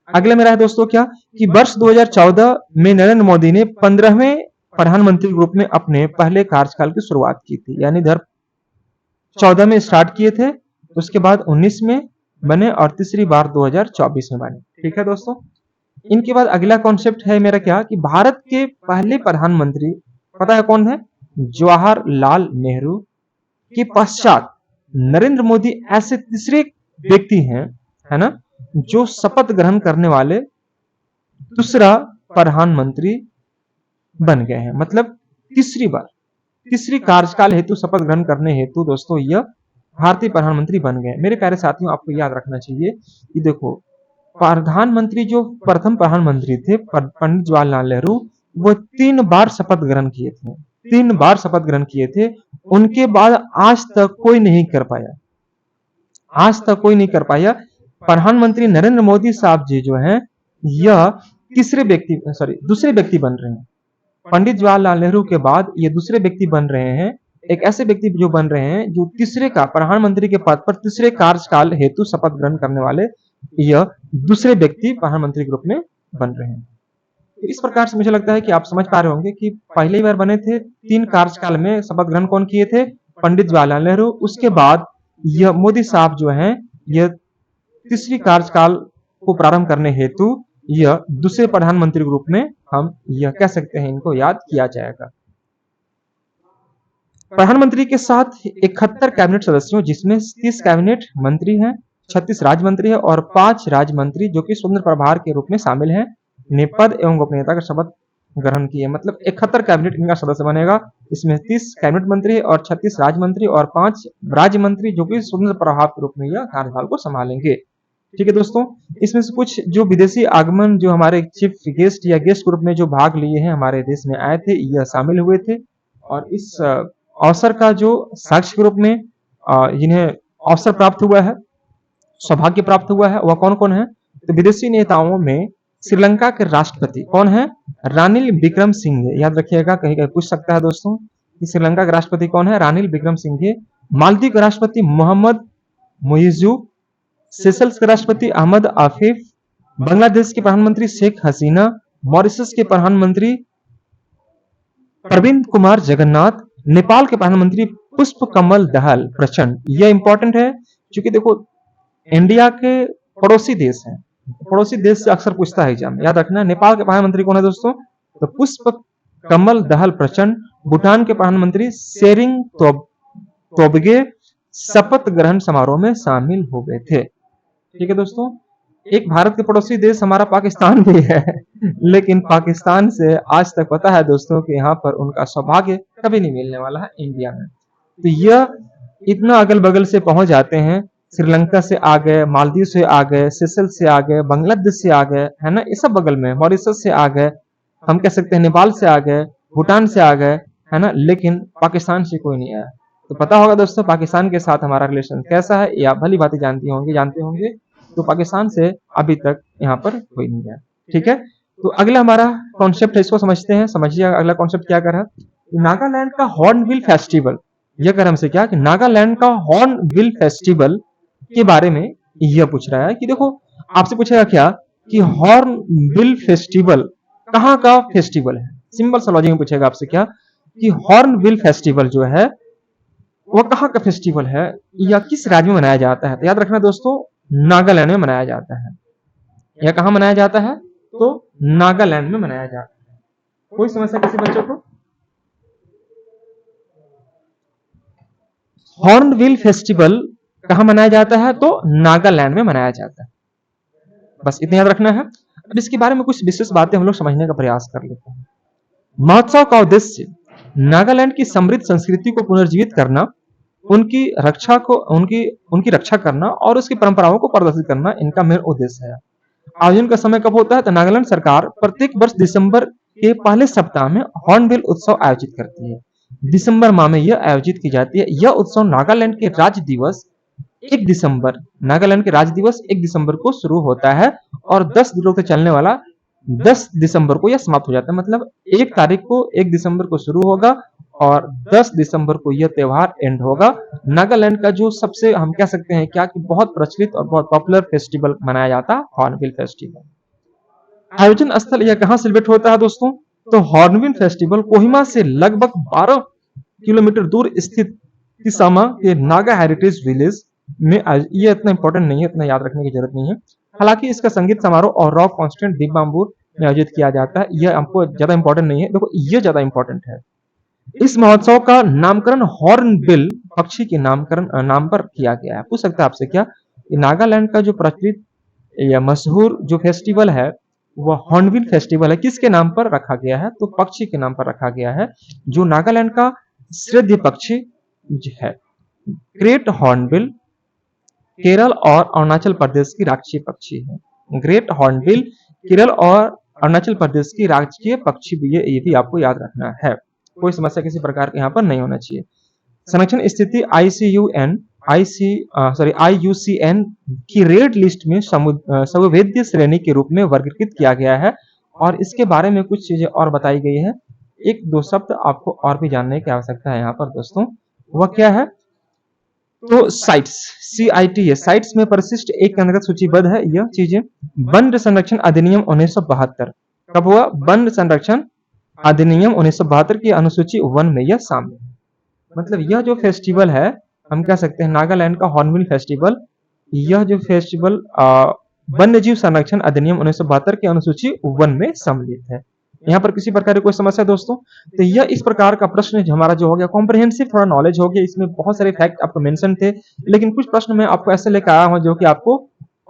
अगले मेरा है दोस्तों क्या कि वर्ष 2014 में नरेंद्र मोदी ने 15वें प्रधानमंत्री के रूप में अपने पहले कार्यकाल की शुरुआत की थी। यानी इधर 14 में स्टार्ट किए थे, उसके बाद 19 में बने और तीसरी बार 2024 में बने। ठीक है दोस्तों, इनके बाद अगला कॉन्सेप्ट है मेरा क्या कि भारत के पहले प्रधानमंत्री पता है कौन है? जवाहरलाल नेहरू के पश्चात नरेंद्र मोदी ऐसे तीसरे व्यक्ति हैं, है ना, जो शपथ ग्रहण करने वाले दूसरा प्रधानमंत्री बन गए हैं। मतलब तीसरी बार, तीसरी कार्यकाल हेतु शपथ ग्रहण करने हेतु दोस्तों यह भारतीय प्रधानमंत्री बन गए। मेरे प्यारे साथियों, आपको याद रखना चाहिए कि देखो, प्रधानमंत्री जो प्रथम प्रधानमंत्री थे पंडित जवाहरलाल नेहरू, वो 3 बार शपथ ग्रहण किए थे, 3 बार शपथ ग्रहण किए थे। उनके बाद आज तक कोई नहीं कर पाया, आज तक कोई नहीं कर पाया। प्रधानमंत्री नरेंद्र मोदी साहब जी जो हैं, यह तीसरे व्यक्ति दूसरे व्यक्ति बन रहे हैं। पंडित जवाहरलाल नेहरू के बाद ये दूसरे व्यक्ति बन रहे हैं, एक ऐसे व्यक्ति जो बन रहे हैं जो तीसरे का प्रधानमंत्री के पद पर तीसरे कार्यकाल हेतु शपथ ग्रहण करने वाले यह दूसरे व्यक्ति प्रधानमंत्री के रूप में बन रहे हैं। इस प्रकार से मुझे लगता है कि आप समझ पा रहे होंगे कि पहली बार बने थे, 3 कार्यकाल में शपथ ग्रहण कौन किए थे? पंडित जवाहरलाल नेहरू। उसके बाद यह मोदी साहब जो हैं, यह तीसरी कार्यकाल को प्रारंभ करने हेतु यह दूसरे प्रधानमंत्री के रूप में हम यह कह सकते हैं, इनको याद किया जाएगा। प्रधानमंत्री के साथ 71 कैबिनेट सदस्यों, जिसमें 30 कैबिनेट मंत्री हैं, 36 राज्य मंत्री है और 5 राज्य मंत्री जो कि स्वतंत्र प्रभार के रूप में शामिल हैं, ने पद एवं गोपनीयता का शपथ ग्रहण किए। मतलब 71 कैबिनेट इनका सदस्य बनेगा। इसमें 30 कैबिनेट मंत्री और 36 राज्य मंत्री और 5 राज्य मंत्री जो कि स्वतंत्र प्रभार के रूप में यह कार्यकाल को संभालेंगे। ठीक है दोस्तों, इसमें से कुछ जो विदेशी आगमन जो हमारे चीफ गेस्ट या गेस्ट ग्रुप में जो भाग लिए हैं, हमारे देश में आए थे, यह शामिल हुए थे। और इस अवसर का जो साक्ष्य के रूप में जिन्हें अवसर प्राप्त हुआ है, सौभाग्य प्राप्त हुआ है, वह कौन कौन है? तो विदेशी नेताओं में श्रीलंका के राष्ट्रपति कौन है? रानिल विक्रमसिंघे। याद रखिएगा, कहीं कहीं पूछ सकता है दोस्तों कि श्रीलंका के राष्ट्रपति कौन है? रानिल विक्रमसिंघे। मालदीव के राष्ट्रपति मोहम्मद मुइज़ु। सेशल्स के राष्ट्रपति अहमद आफिफ। बांग्लादेश के प्रधानमंत्री शेख हसीना। मॉरिशस के प्रधानमंत्री प्रविंद कुमार जगन्नाथ। नेपाल के प्रधानमंत्री पुष्प कमल दहल प्रचंड। यह इंपॉर्टेंट है क्योंकि देखो, इंडिया के पड़ोसी देश हैं, पड़ोसी देश से अक्सर पूछता है एग्जाम, याद रखना। नेपाल के प्रधानमंत्री कौन है दोस्तों? तो पुष्प कमल दहल प्रचंड। भूटान के प्रधानमंत्री शेरिंग तोबगे शपथ ग्रहण समारोह में शामिल हो गए थे। ठीक है दोस्तों, एक भारत के पड़ोसी देश हमारा पाकिस्तान भी है, लेकिन पाकिस्तान से आज तक पता है दोस्तों कि यहाँ पर उनका सौभाग्य कभी नहीं मिलने वाला है इंडिया में। तो यह इतना अगल बगल से पहुंच जाते हैं, श्रीलंका से आ गए, मालदीव से आ गए, सेशल से आ गए, बांग्लादेश से आ गए, है ना, ये सब बगल में, मॉरिशस से आ गए, हम कह सकते हैं नेपाल से आ गए, भूटान से आ गए, है ना, लेकिन पाकिस्तान से कोई नहीं आया। तो पता होगा दोस्तों पाकिस्तान के साथ हमारा रिलेशन कैसा है, या भली बातें जानते होंगे। तो पाकिस्तान से अभी तक यहाँ पर कोई नहीं गया। ठीक है, तो अगला हमारा कॉन्सेप्ट है, इसको समझते हैं। समझिए अगला कॉन्सेप्ट क्या कर रहा है। नागालैंड का हॉर्नबिल फेस्टिवल, यह कर हमसे क्या कि नागालैंड का हॉर्नबिल फेस्टिवल के बारे में यह पूछ रहा है कि देखो, आपसे पूछेगा क्या कि हॉर्नबिल फेस्टिवल कहाँ का फेस्टिवल है। सिंपल सा लॉजिक में पूछेगा आपसे क्या कि हॉर्नबिल फेस्टिवल जो है वह कहाँ का फेस्टिवल है या किस राज्य में मनाया जाता है। तो याद रखना दोस्तों, नागालैंड में मनाया जाता है। यह कहाँ मनाया जाता है? तो नागालैंड में मनाया जाता है। कोई समस्या किसी बच्चों को? हॉर्नबिल फेस्टिवल कहाँ मनाया जाता है? तो नागालैंड में मनाया जाता है। बस इतना याद रखना है। अब इसके बारे में कुछ विशेष बातें हम लोग समझने का प्रयास कर लेते हैं। महोत्सव का उद्देश्य नागालैंड की समृद्ध संस्कृति को पुनर्जीवित करना, उनकी रक्षा करना और उसकी परंपराओं को प्रदर्शित करना इनका मेन उद्देश्य है। आयोजन का समय कब होता है? तो नागालैंड सरकार प्रत्येक वर्ष दिसंबर के पहले सप्ताह में हॉर्नबिल उत्सव आयोजित करती है। दिसंबर माह में यह आयोजित की जाती है। यह उत्सव नागालैंड के राज्य दिवस 1 दिसंबर को शुरू होता है और 10 दिनों तक चलने वाला 10 दिसंबर को यह समाप्त हो जाता है। मतलब 1 तारीख को 1 दिसंबर को शुरू होगा और 10 दिसंबर को यह त्योहार एंड होगा। नागालैंड का जो सबसे हम कह सकते हैं क्या कि बहुत प्रचलित और बहुत पॉपुलर फेस्टिवल मनाया जाता है हॉर्नबिल फेस्टिवल। आयोजन स्थल यह कहाँ सेलिब्रेट होता है दोस्तों? तो हॉर्नबिल फेस्टिवल कोहिमा से लगभग 12 किलोमीटर दूर स्थित किसामा के नागा हेरिटेज विलेज में ये इतना इंपॉर्टेंट नहीं है, इतना याद रखने की जरूरत नहीं है। हालांकि इसका संगीत समारोह और रॉक कॉन्स्टेंट दिग्बाम्बूर में आयोजित किया जाता है। यह हमको ज्यादा इंपॉर्टेंट नहीं है, देखो ये ज्यादा इंपॉर्टेंट है। इस महोत्सव का नामकरण हॉर्नबिल पक्षी के नाम पर किया गया है। पूछ सकता है आपसे क्या, नागालैंड का जो प्रचलित या मशहूर जो फेस्टिवल है वह हॉर्नबिल फेस्टिवल है, किसके नाम पर रखा गया है, तो पक्षी के नाम पर रखा गया है जो नागालैंड का श्रेष्ठ पक्षी है। ग्रेट हॉर्नबिल केरल और अरुणाचल प्रदेश की राष्ट्रीय पक्षी है। ग्रेट हॉर्नबिल केरल और अरुणाचल प्रदेश की राष्ट्रीय पक्षी भी है, ये भी आपको याद रखना है। कोई समस्या किसी प्रकार के यहाँ पर नहीं होना चाहिए। संरक्षण स्थिति IUCN की रेड लिस्ट में संवेद्य श्रेणी के रूप में वर्गीकृत किया गया है और इसके बारे में कुछ चीजें और बताई गई है। एक दो शब्द आपको और भी जानने की आवश्यकता है यहाँ पर दोस्तों, वह क्या है, तो साइट्स CITS साइट्स में परिशिष्ट एक के अंतर्गत सूचीबद्ध है यह चीजें। वन संरक्षण अधिनियम 1972 कब हुआ, वन संरक्षण अधिनियम 1972 की अनुसूची 1 में यह शामिल है। मतलब यह जो फेस्टिवल है हम कह सकते हैं नागालैंड का हॉर्नबिल फेस्टिवल, यह जो फेस्टिवल वन्य जीव संरक्षण अधिनियम 1972 की अनुसूची 1 में सम्मिलित है। यहाँ पर किसी प्रकार की कोई समस्या दोस्तों, तो यह इस प्रकार का प्रश्न हमारा जो हो गया कॉम्प्रिहेंसिव थोड़ा नॉलेज हो गया, इसमें बहुत सारे फैक्ट आपको मेंशन थे, लेकिन कुछ प्रश्न मैं आपको ऐसे लेकर आया हूं जो कि आपको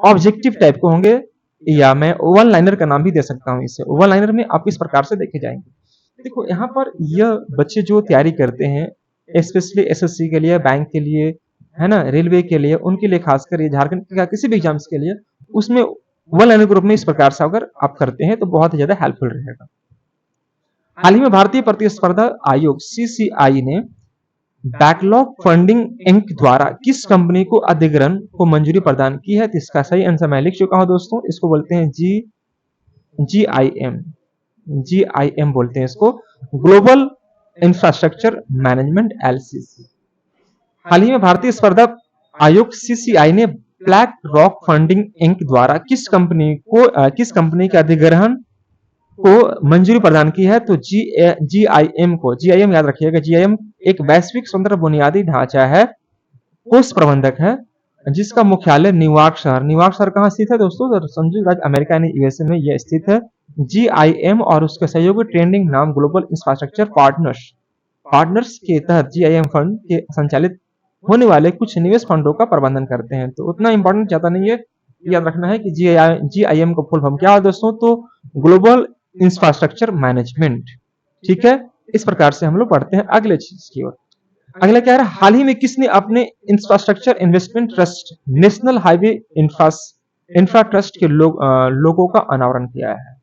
ऑब्जेक्टिव टाइप के होंगे, या मैं वन लाइनर का नाम भी दे सकता हूं। इसे वन लाइनर में आप इस प्रकार से देखे जाएंगे। देखो यहाँ पर यह बच्चे जो तैयारी करते हैं स्पेशली SSC के लिए, बैंक के लिए, है ना, रेलवे के लिए, उनके लिए खासकर ये झारखंड का किसी भी एग्जाम्स के लिए, उसमें वन लाइनर ग्रुप में इस प्रकार से अगर आप करते हैं तो बहुत ही ज्यादा हेल्पफुल रहेगा। हाल ही में भारतीय प्रतिस्पर्धा आयोग CCI ने बैकलॉग फंडिंग इंक द्वारा किस कंपनी को अधिग्रहण को मंजूरी प्रदान की है, तो इसका सही आंसर मैं लिख चुका हूं दोस्तों, इसको बोलते हैं GIM बोलते हैं इसको, ग्लोबल इंफ्रास्ट्रक्चर मैनेजमेंट LCC। हाल ही में भारतीय स्पर्धा आयोग CCI ने ब्लैक रॉक फंडिंग इंक द्वारा किस कंपनी के अधिग्रहण को मंजूरी प्रदान की है, तो GIM याद रखिएगा। GIM एक वैश्विक स्वतंत्र बुनियादी ढांचा है, कोष प्रबंधक है, जिसका मुख्यालय न्यूयॉर्क शहर कहाँ स्थित है दोस्तों, तो संयुक्त राज्य अमेरिका यानी USA में यह स्थित है। GIM और उसके सहयोगी ट्रेंडिंग नाम ग्लोबल इंफ्रास्ट्रक्चर पार्टनर्स के तहत GIM फंड के संचालित होने वाले कुछ निवेश फंडों का प्रबंधन करते हैं। तो उतना इंपॉर्टेंट ज्यादा नहीं है, याद रखना है कि GIM का फुल फॉर्म क्या है दोस्तों, तो ग्लोबल इंफ्रास्ट्रक्चर मैनेजमेंट। ठीक है, इस प्रकार से हम लोग पढ़ते हैं अगले चीज की ओर। अगला क्या है, हाल ही में किसने अपने infrastructure investment trust national highway infra trust के लोगों का अनावरण किया है।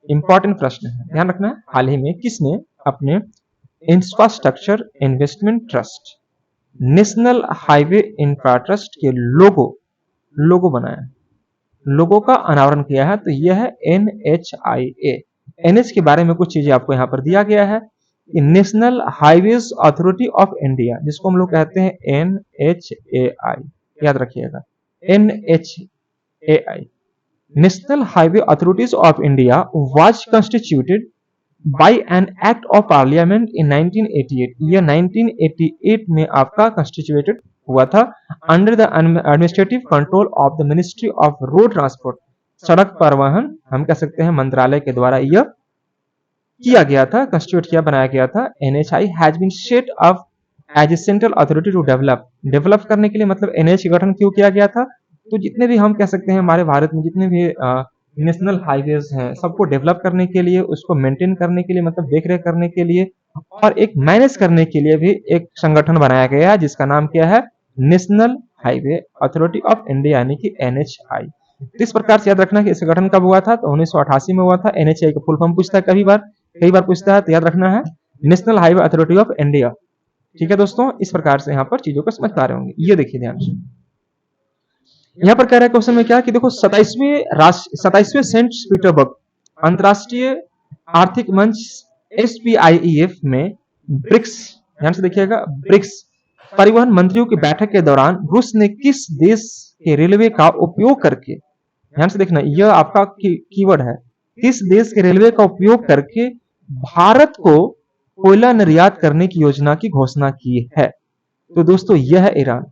इंपॉर्टेंट प्रश्न है, ध्यान रखना है। हाल ही में किसने अपने infrastructure investment trust national highway infra trust के लोगो बनाया, लोगों का अनावरण किया है, तो यह है NHIA। NH के बारे में कुछ चीजें आपको यहाँ पर दिया गया है, national highways authority of India, जिसको हम लोग कहते हैं NHAI, याद रखिएगा NHAI, national highway authorities of India was constituted by an act of parliament in 1988। यह 1988 में आपका कंस्टिट्यूटेड हुआ था under the administrative control of the ministry of road transport, सड़क परिवहन हम कह सकते हैं मंत्रालय के द्वारा यह किया गया था, कंस्टिट्यूट किया, बनाया गया था। NHI has been set up as a central authority to develop करने के लिए, मतलब NH का गठन क्यों किया गया था, तो जितने भी हम कह सकते हैं हमारे भारत में जितने भी नेशनल हाईवेज हैं सबको डेवलप करने के लिए, उसको मेंटेन करने के लिए, मतलब देखरेख करने के लिए और एक मैनेज करने के लिए भी एक संगठन बनाया गया है जिसका नाम क्या है, national highway authority of India यानी कि NHI। तो इस प्रकार से याद रखना कि इस गठन कब हुआ था, तो 1988 में हुआ था। NHI का फुल फॉर्म पूछता है कई बार पूछता है, तो याद रखना है national highway authority of India. ठीक है दोस्तों, इस प्रकार से यहाँ पर चीजों को समझ पा रहे होंगे। ये देखिए ध्यान से, यहाँ पर कह रहा है क्वेश्चन में क्या कि देखो 27वें सेंट पीटरबर्ग अंतरराष्ट्रीय आर्थिक मंच SPIEF में ब्रिक्स, ध्यान से देखिएगा, ब्रिक्स परिवहन मंत्रियों की बैठक के दौरान रूस ने किस देश के रेलवे का उपयोग करके, ध्यान से देखना यह आपका कीवर्ड है, किस देश के रेलवे का उपयोग करके भारत को कोयला निर्यात करने की योजना की घोषणा की है। तो दोस्तों यह है ईरान।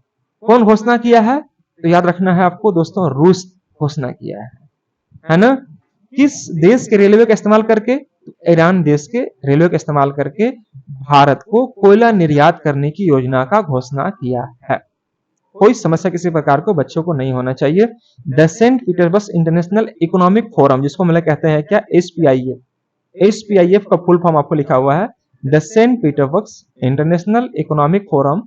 कौन घोषणा किया है? तो याद रखना है आपको दोस्तों, रूस घोषणा किया है ना। किस देश के रेलवे का इस्तेमाल करके? ईरान देश के रेलवे का इस्तेमाल करके भारत को कोयला निर्यात करने की योजना का घोषणा किया है। कोई समस्या किसी प्रकार को बच्चों को नहीं होना चाहिए। The Saint Petersburg international economic forum, जिसको मतलब कहते हैं क्या, एसपीआईएफ। एसपीआईएफ का फुल फॉर्म आपको लिखा हुआ है the Saint Petersburg international economic forum,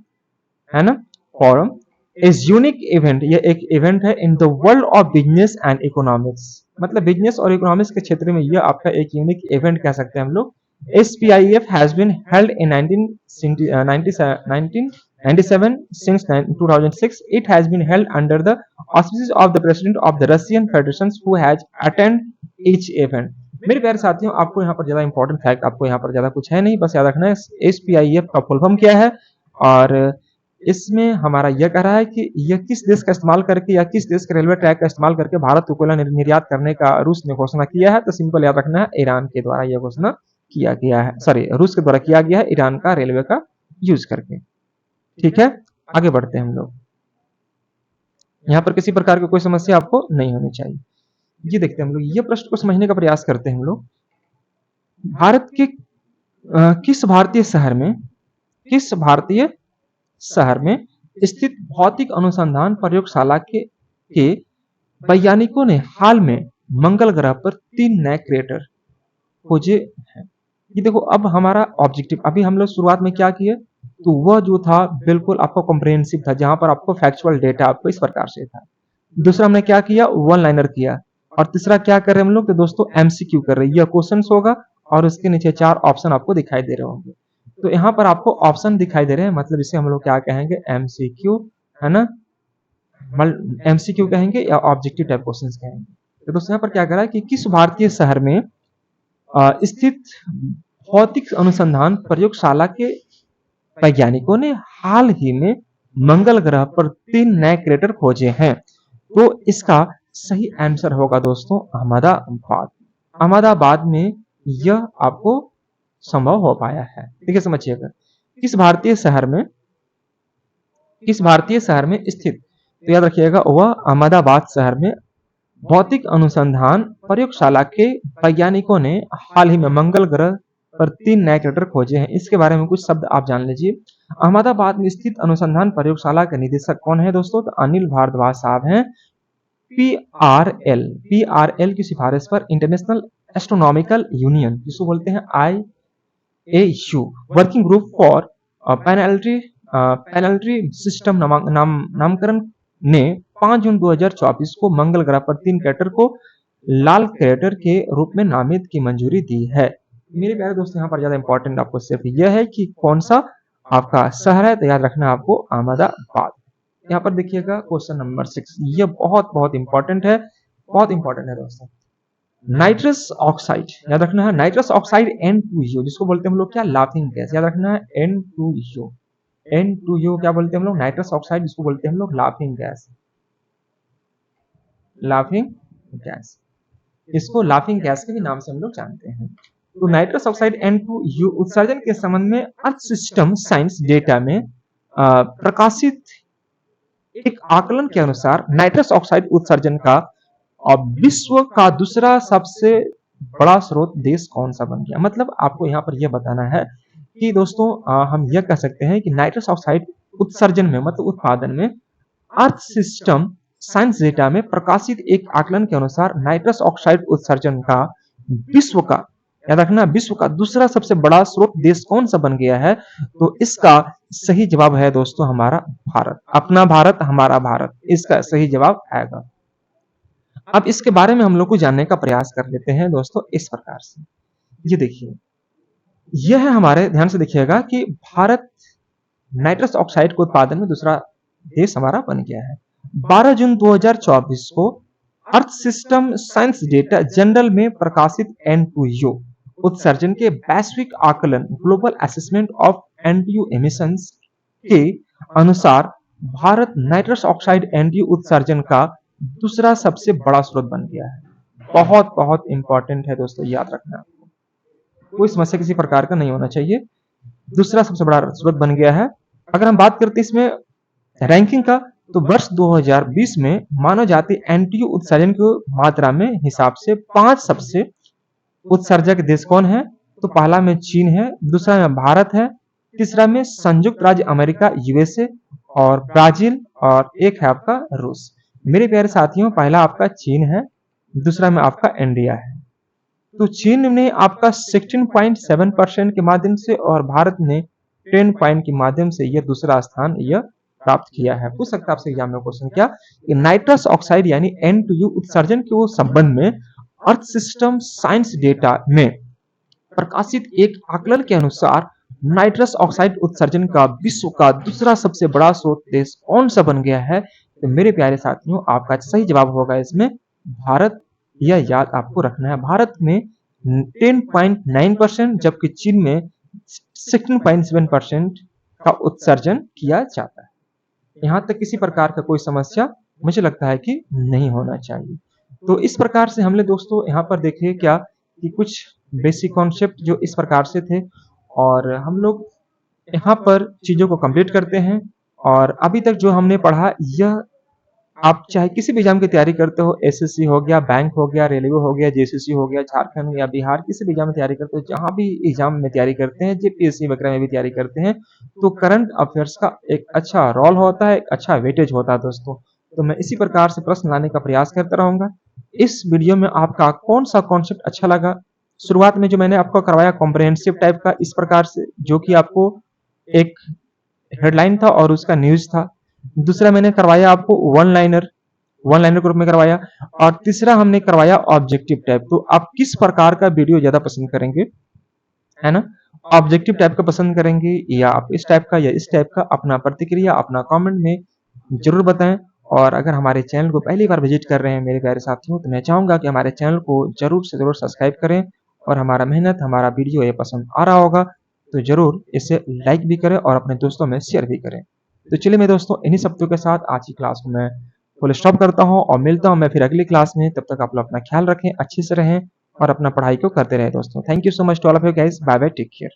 है ना, फोरम इज यूनिक इवेंट। ये एक इवेंट है in the world of business and economics, मतलब बिजनेस और इकोनॉमिक्स के क्षेत्र में यह आपका एक यूनिक इवेंट कह सकते हैं हम लोग। SPIF has been held in 1997 since 2006. It has been held under the auspices of the President of the Russian Federation who has attended each event. मेरे प्यारे साथियों, आपको यहाँ पर ज्यादा इंपॉर्टेंट फैक्ट, आपको यहाँ पर ज्यादा कुछ है नहीं, बस याद रखना है SPIF का फुल फॉर्म क्या है, और इसमें हमारा यह कह रहा है कि यह किस देश का इस्तेमाल करके या किस देश के रेलवे ट्रैक का इस्तेमाल करके भारत को कोयला निर्यात करने का रूस ने घोषणा किया है। तो सिंपल याद रखना है, ईरान के द्वारा यह घोषणा किया गया है, सॉरी रूस के द्वारा किया गया है, ईरान का रेलवे का यूज करके। ठीक है, आगे बढ़ते हैं हम लोग। यहाँ पर किसी प्रकार की कोई समस्या आपको नहीं होनी चाहिए। ये देखते हैं हम लोग, ये प्रश्न को समझने का प्रयास करते हैं हम लोग। भारत के किस भारतीय शहर में स्थित भौतिक अनुसंधान प्रयोगशाला के वैज्ञानिकों ने हाल में मंगल ग्रह पर 3 नए क्रेटर खोजे हैं? ये देखो, अब हमारा ऑब्जेक्टिव, अभी हम लोग शुरुआत में क्या किए, तो वह जो था बिल्कुल आपको कॉम्प्रिहेंसिव था, जहां पर आपको फैक्चुअल डेटा आपको इस प्रकार से था। दूसरा हमने क्या किया, वन लाइनर किया, और तीसरा क्या कर रहे हैं हम लोग, तो दोस्तों एमसीक्यू कर रहे हैं। यह क्वेश्चन होगा और उसके नीचे 4 ऑप्शन आपको दिखाई दे रहे होंगे। तो यहाँ पर आपको ऑप्शन दिखाई दे रहे हैं, मतलब इसे हम लोग क्या कहेंगे, एमसीक्यू, है ना, एमसीक्यू कहेंगे या ऑब्जेक्टिव टाइप क्वेश्चन कहेंगे। तो दोस्तों यहाँ पर क्या कर रहा है कि किस भारतीय शहर में स्थित भौतिक अनुसंधान प्रयोगशाला के वैज्ञानिकों ने हाल ही में मंगल ग्रह पर 3 नए क्रेटर खोजे हैं? तो इसका सही आंसर होगा दोस्तों अहमदाबाद। अहमदाबाद में यह आपको संभव हो पाया है। ठीक है, समझिएगा, किस भारतीय शहर में स्थित, तो याद रखिएगा वह अहमदाबाद शहर में भौतिक अनुसंधान प्रयोगशाला के वैज्ञानिकों ने हाल ही में मंगल ग्रह पर 3 नए क्रेटर खोजे हैं। इसके बारे में कुछ शब्द आप जान लीजिए। अहमदाबाद में स्थित अनुसंधान प्रयोगशाला के निदेशक कौन है दोस्तों, तो अनिल भारद्वाज साहब हैं। पीआरएल की सिफारिश पर इंटरनेशनल एस्ट्रोनॉमिकल यूनियन, जिसको बोलते हैं IAU, working group for planetary system नामकरण ने 5 जून 2024 को मंगल ग्रह पर 3 क्रेटर को लाल क्रेटर के रूप में नामित की मंजूरी दी है। मेरे प्यारे दोस्तों, यहाँ पर ज्यादा इंपॉर्टेंट आपको सिर्फ यह है कि कौन सा आपका शहर है, तो याद रखना आपको अहमदाबाद। यहाँ पर देखिएगा क्वेश्चन नंबर 6, ये बहुत इंपॉर्टेंट है, बहुत इंपॉर्टेंट है दोस्तों। नाइट्रस ऑक्साइड, याद रखना है, नाइट्रस ऑक्साइड N2O, जिसको बोलते हैं हम लोग क्या, लाफिंग गैस, याद रखना है N2O क्या बोलते हैं हम लोग, नाइट्रस ऑक्साइड, जिसको बोलते हैं हम लोग लाफिंग गैस, इसको लाफिंग गैस के भी नाम से हम लोग जानते हैं। तो नाइट्रस ऑक्साइड N2O उत्सर्जन के संबंध में अर्थ सिस्टम साइंस डेटा में प्रकाशित एक आकलन के अनुसार नाइट्रस ऑक्साइड उत्सर्जन का विश्व का दूसरा सबसे बड़ा स्रोत देश कौन सा बन गया। मतलब आपको यहाँ पर यह बताना है कि दोस्तों हम यह कह सकते हैं कि नाइट्रस ऑक्साइड उत्सर्जन में, मतलब उत्पादन में, अर्थ सिस्टम साइंस डेटा में प्रकाशित एक आकलन के अनुसार नाइट्रस ऑक्साइड उत्सर्जन का विश्व का, याद रखना, विश्व का दूसरा सबसे बड़ा स्रोत देश कौन सा बन गया है। तो इसका सही जवाब है दोस्तों हमारा भारत। अपना भारत, हमारा भारत, इसका सही जवाब आएगा। अब इसके बारे में हम लोग को जानने का प्रयास कर लेते हैं दोस्तों इस प्रकार से। ये देखिए, यह है हमारे, ध्यान से देखिएगा कि भारत नाइट्रस ऑक्साइड के उत्पादन में दूसरा देश हमारा बन गया है। 12 जून 2024 को earth system science data journal में प्रकाशित N2O उत्सर्जन के वैश्विक आकलन, global assessment of N2O emissions के अनुसार भारत नाइट्रस ऑक्साइड N2O उत्सर्जन का दूसरा सबसे बड़ा स्रोत बन गया है। बहुत इंपॉर्टेंट है दोस्तों, याद रखना, कोई समस्या किसी प्रकार का नहीं होना चाहिए। दूसरा सबसे बड़ा स्रोत बन गया है अगर हम बात करते हैं इसमें रैंकिंग का, तो वर्ष 2020 में मानव जाति एनटीयू उत्सर्जन की मात्रा में हिसाब से 5 सबसे उत्सर्जक देश कौन है? तो पहला में चीन है, दूसरा में भारत है, तीसरा में संयुक्त राज्य अमेरिका यूएसए और ब्राजील, और एक है आपका रूस। मेरे प्यारे साथियों, पहला आपका चीन है, दूसरा में आपका इंडिया है। तो चीन ने आपका 16.7% के माध्यम से और भारत ने 10 पॉइंट के माध्यम से यह दूसरा स्थान यह प्राप्त किया है। पूछ सकता है आपसे एग्जाम में क्वेश्चन क्या कि नाइट्रस ऑक्साइड यानी N2U उत्सर्जन के वो संबंध में अर्थ सिस्टम साइंस डेटा में प्रकाशित एक आकलन के अनुसार नाइट्रस ऑक्साइड उत्सर्जन का विश्व का दूसरा सबसे बड़ा स्रोत देश कौन सा बन गया है? तो मेरे प्यारे साथियों, आपका सही जवाब होगा इसमें भारत। यह याद आपको रखना है। भारत में 10.9% जबकि चीन में 16.7% का उत्सर्जन किया जाता है। यहां तक किसी प्रकार का कोई समस्या मुझे लगता है कि नहीं होना चाहिए। तो इस प्रकार से हमने दोस्तों यहाँ पर देखे क्या कि कुछ बेसिक कॉन्सेप्ट जो इस प्रकार से थे, और हम लोग यहाँ पर चीजों को कंप्लीट करते हैं। और अभी तक जो हमने पढ़ा, यह आप चाहे किसी भी एग्जाम की तैयारी करते हो, एसएससी हो गया, बैंक हो गया, रेलवे हो गया, जेसीसी हो गया, झारखंड या बिहार, किसी भी एग्जाम में तैयारी करते हो, जहां भी एग्जाम में तैयारी करते हैं, जेपीएससी वगैरह में भी तैयारी करते हैं, तो करंट अफेयर्स का एक अच्छा रोल होता है, एक अच्छा वेटेज होता है दोस्तों। तो मैं इसी प्रकार से प्रश्न लाने का प्रयास करता रहूंगा। इस वीडियो में आपका कौन सा कॉन्सेप्ट अच्छा लगा? शुरुआत में जो मैंने आपको करवाया कॉम्प्रिहेंसिव टाइप का, इस प्रकार से, जो कि आपको एक हेडलाइन था और उसका न्यूज था। दूसरा मैंने करवाया आपको वन लाइनर ग्रुप में करवाया। और तीसरा हमने करवाया ऑब्जेक्टिव टाइप। तो आप किस प्रकार का वीडियो ज्यादा पसंद करेंगे, है ना? ऑब्जेक्टिव टाइप का पसंद करेंगे या आप इस टाइप का या इस टाइप का? अपना प्रतिक्रिया अपना कमेंट में जरूर बताएं। और अगर हमारे चैनल को पहली बार विजिट कर रहे हैं मेरे प्यारे साथियों, तो मैं चाहूंगा कि हमारे चैनल को जरूर से जरूर सब्सक्राइब करें। और हमारा मेहनत, हमारा वीडियो ये पसंद आ रहा होगा तो जरूर इसे लाइक भी करें और अपने दोस्तों में शेयर भी करें। तो चलिए मैं दोस्तों इन्हीं शब्दों के साथ आज की क्लास को मैं फुल स्टॉप करता हूं और मिलता हूं मैं फिर अगली क्लास में। तब तक आप लोग अपना ख्याल रखें, अच्छे से रहें और अपना पढ़ाई को करते रहें दोस्तों। Thank you so much to all of you guys. Bye bye, take care.